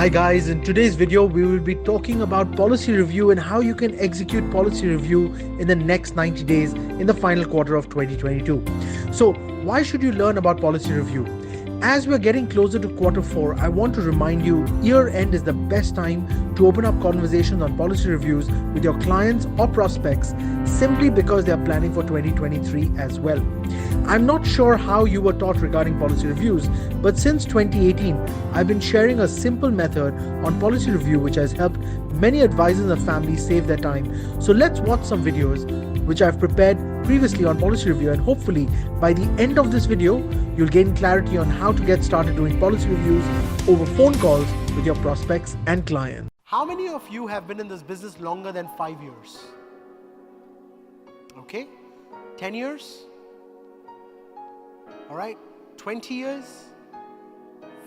Hi guys, in today's video we will be talking about policy review and how you can execute policy review in the next 90 days in the final quarter of 2022. So why should you learn about policy review? As we're getting closer to quarter 4, I want to remind you year end is the best time to open up conversations on policy reviews with your clients or prospects simply because they are planning for 2023 as well. I'm not sure how you were taught regarding policy reviews, but since 2018, I've been sharing a simple method on policy review which has helped many advisors and families save their time. So let's watch some videos which I've prepared previously on policy review, and hopefully by the end of this video, you'll gain clarity on how to get started doing policy reviews over phone calls with your prospects and clients. How many of you have been in this business longer than 5 years? Okay, 10 years? All right, 20 years?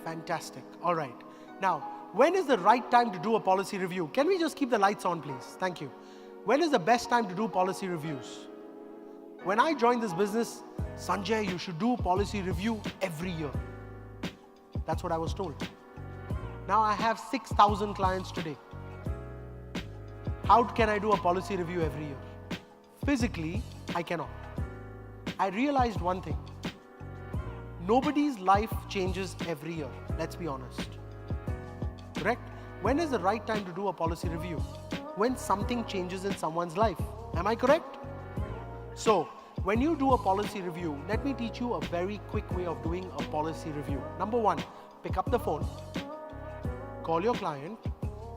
Fantastic. All right. Now, when is the right time to do a policy review? Can we just keep the lights on, please? Thank you. When is the best time to do policy reviews? When I joined this business, Sanjay, you should do policy review every year. That's what I was told. Now I have 6,000 clients today. How can I do a policy review every year? Physically, I cannot. I realized one thing. Nobody's life changes every year. Let's be honest. Correct? When is the right time to do a policy review? When something changes in someone's life. Am I correct? So, when you do a policy review, let me teach you a very quick way of doing a policy review. Number 1, pick up the phone, call your client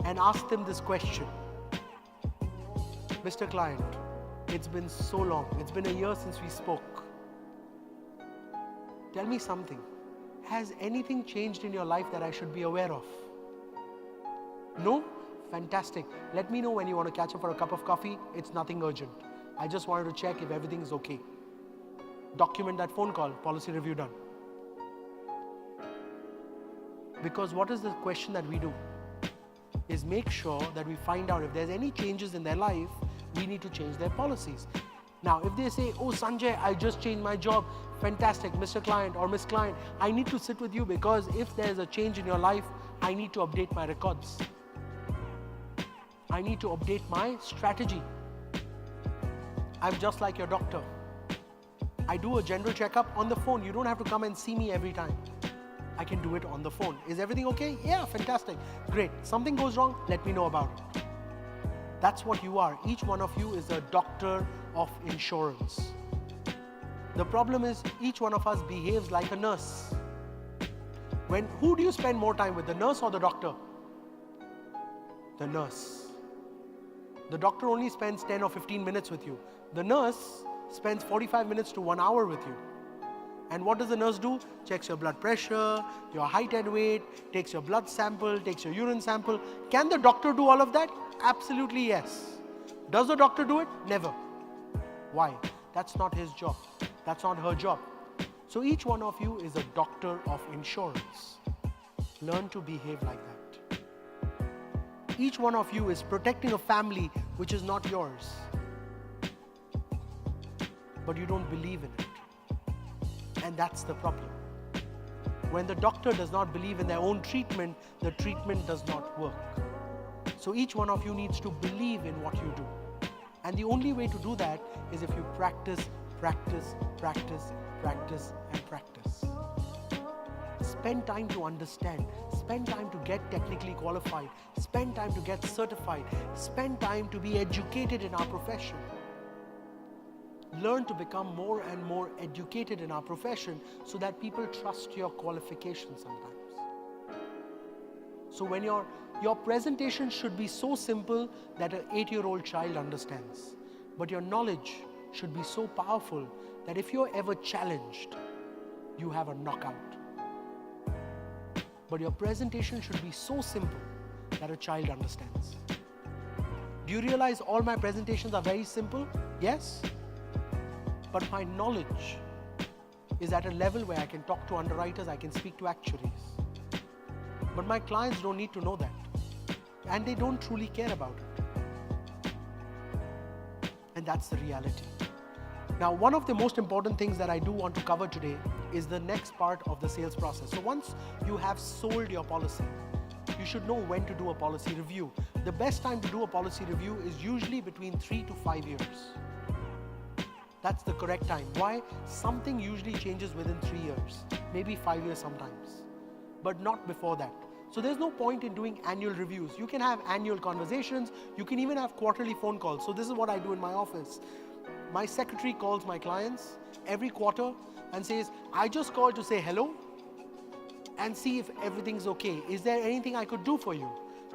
and ask them this question. Mr. Client, it's been so long. It's been a year since we spoke. Tell me something. Has anything changed in your life that I should be aware of? No? Fantastic. Let me know when you want to catch up for a cup of coffee. It's nothing urgent. I just wanted to check if everything is okay. Document that phone call, policy review done. Because what is the question that we do? Is make sure that we find out if there's any changes in their life, we need to change their policies. Now, if they say, oh Sanjay, I just changed my job, fantastic, Mr. Client or Miss Client, I need to sit with you because if there's a change in your life, I need to update my records. I need to update my strategy. I'm just like your doctor. I do a general checkup on the phone. You don't have to come and see me every time. I can do it on the phone. Is everything okay? Yeah, fantastic. Great. Something goes wrong, let me know about it. That's what you are. Each one of you is a doctor of insurance. The problem is each one of us behaves like a nurse. Who do you spend more time with, the nurse or the doctor? The nurse. The doctor only spends 10 or 15 minutes with you. The nurse spends 45 minutes to 1 hour with you. And what does the nurse do? Checks your blood pressure, your height and weight, takes your blood sample, takes your urine sample. Can the doctor do all of that? Absolutely yes. Does the doctor do it? Never. Why? That's not his job. That's not her job. So each one of you is a doctor of insurance. Learn to behave like that. Each one of you is protecting a family which is not yours. But you don't believe in it. And that's the problem. When the doctor does not believe in their own treatment, the treatment does not work. So each one of you needs to believe in what you do. And the only way to do that is if you practice, practice, practice, practice, and practice. Spend time to understand. Spend time to get technically qualified. Spend time to get certified. Spend time to be educated in our profession. Learn to become more and more educated in our profession so that people trust your qualifications sometimes. So when your presentation should be so simple that an 8-year-old child understands. But your knowledge should be so powerful that if you're ever challenged, you have a knockout. But your presentation should be so simple that a child understands. Do you realize all my presentations are very simple? Yes. But my knowledge is at a level where I can talk to underwriters, I can speak to actuaries. But my clients don't need to know that. And they don't truly care about it. And that's the reality. Now, one of the most important things that I do want to cover today is the next part of the sales process. So once you have sold your policy, you should know when to do a policy review. The best time to do a policy review is usually between 3 to 5 years. That's the correct time. Why? Something usually changes within 3 years, maybe 5 years sometimes, but not before that. So there's no point in doing annual reviews. You can have annual conversations. You can even have quarterly phone calls. So this is what I do in my office. My secretary calls my clients every quarter and says, I just called to say hello and see if everything's okay. Is there anything I could do for you?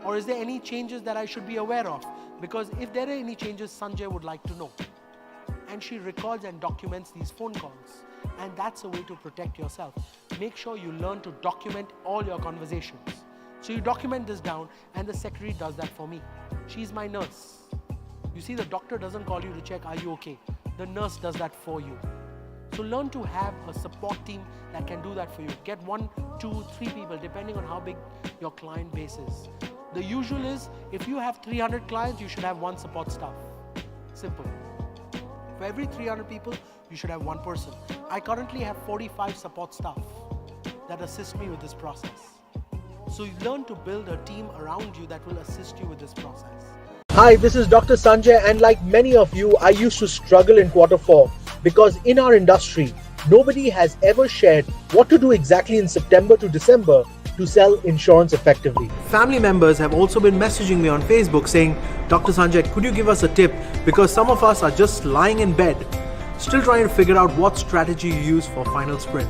Or is there any changes that I should be aware of? Because if there are any changes, Sanjay would like to know. And she records and documents these phone calls. And that's a way to protect yourself. Make sure you learn to document all your conversations. So you document this down, and the secretary does that for me. She's my nurse. You see, the doctor doesn't call you to check, are you okay? The nurse does that for you. So learn to have a support team that can do that for you. Get 1, 2, 3 people, depending on how big your client base is. The usual is, if you have 300 clients, you should have 1 support staff. Simple. For every 300 people, you should have 1 person. I currently have 45 support staff that assist me with this process. So you learn to build a team around you that will assist you with this process. Hi, this is Dr. Sanjay, and like many of you, I used to struggle in Q4 because in our industry, nobody has ever shared what to do exactly in September to December to sell insurance effectively. Family members have also been messaging me on Facebook saying, Dr. Sanjay, could you give us a tip? Because some of us are just lying in bed, still trying to figure out what strategy you use for final sprint.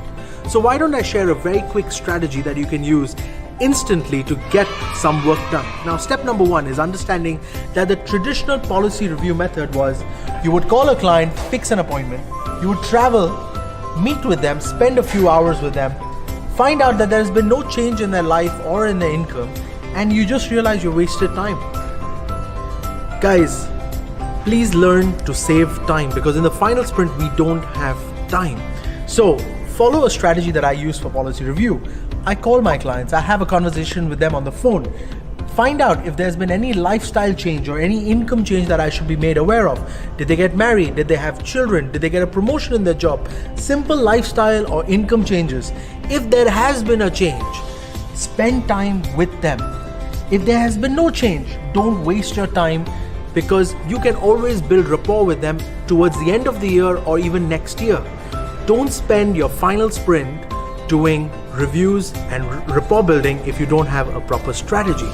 So why don't I share a very quick strategy that you can use instantly to get some work done. Now, step number 1 is understanding that the traditional policy review method was you would call a client, fix an appointment, you would travel, meet with them, spend a few hours with them, find out that there has been no change in their life or in their income, and you just realize you wasted time. Guys, please learn to save time, because in the final sprint we don't have time. So follow a strategy that I use for policy review. I call my clients, I have a conversation with them on the phone, find out if there's been any lifestyle change or any income change that I should be made aware of. Did they get married? Did they have children? Did they get a promotion in their job? Simple lifestyle or income changes. If there has been a change, spend time with them. If there has been no change, don't waste your time, because you can always build rapport with them towards the end of the year or even next year. Don't spend your final sprint doing reviews and rapport building if you don't have a proper strategy.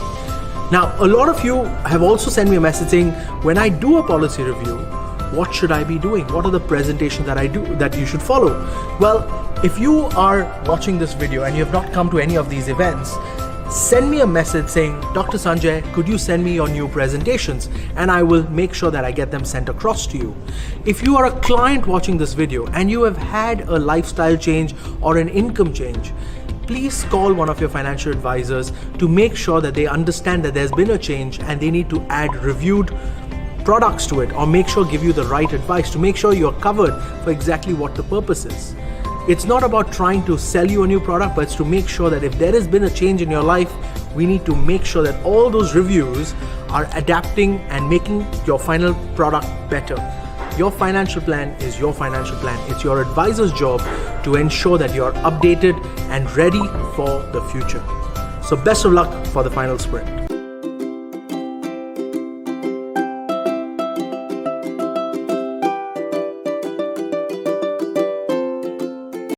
Now, a lot of you have also sent me a message saying, when I do a policy review, what should I be doing? What are the presentations that I do that you should follow? Well, if you are watching this video and you have not come to any of these events, send me a message saying, Dr. Sanjay, could you send me your new presentations? And I will make sure that I get them sent across to you. If you are a client watching this video and you have had a lifestyle change or an income change, please call one of your financial advisors to make sure that they understand that there's been a change and they need to add reviewed products to it, or make sure give you the right advice to make sure you're covered for exactly what the purpose is. It's not about trying to sell you a new product, but it's to make sure that if there has been a change in your life, we need to make sure that all those reviews are adapting and making your final product better. Your financial plan is your financial plan. It's your advisor's job to ensure that you're updated and ready for the future. So best of luck for the final sprint.